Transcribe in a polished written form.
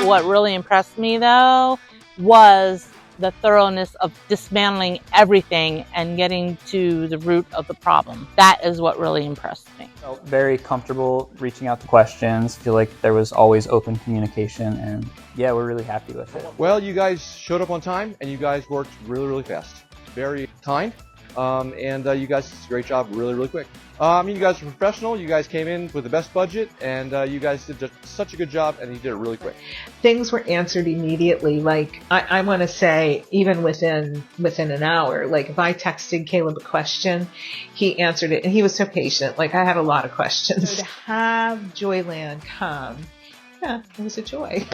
What really impressed me, though, was the thoroughness of dismantling everything and getting to the root of the problem. That is what really impressed me. Felt very comfortable reaching out to questions. Feel like there was always open communication, and yeah, we're really happy with it. Well, you guys showed up on time, and you guys worked really, really fast. Very kind, and you guys did a great job really, really quick. You guys are professional. You guys came in with the best budget, and you guys did such a good job, and you did it really quick. Things were answered immediately. Like, I want to say, even within an hour. Like, if I texted Caleb a question, he answered it, and he was so patient. Like, I had a lot of questions. So to have Joyland come, yeah, it was a joy.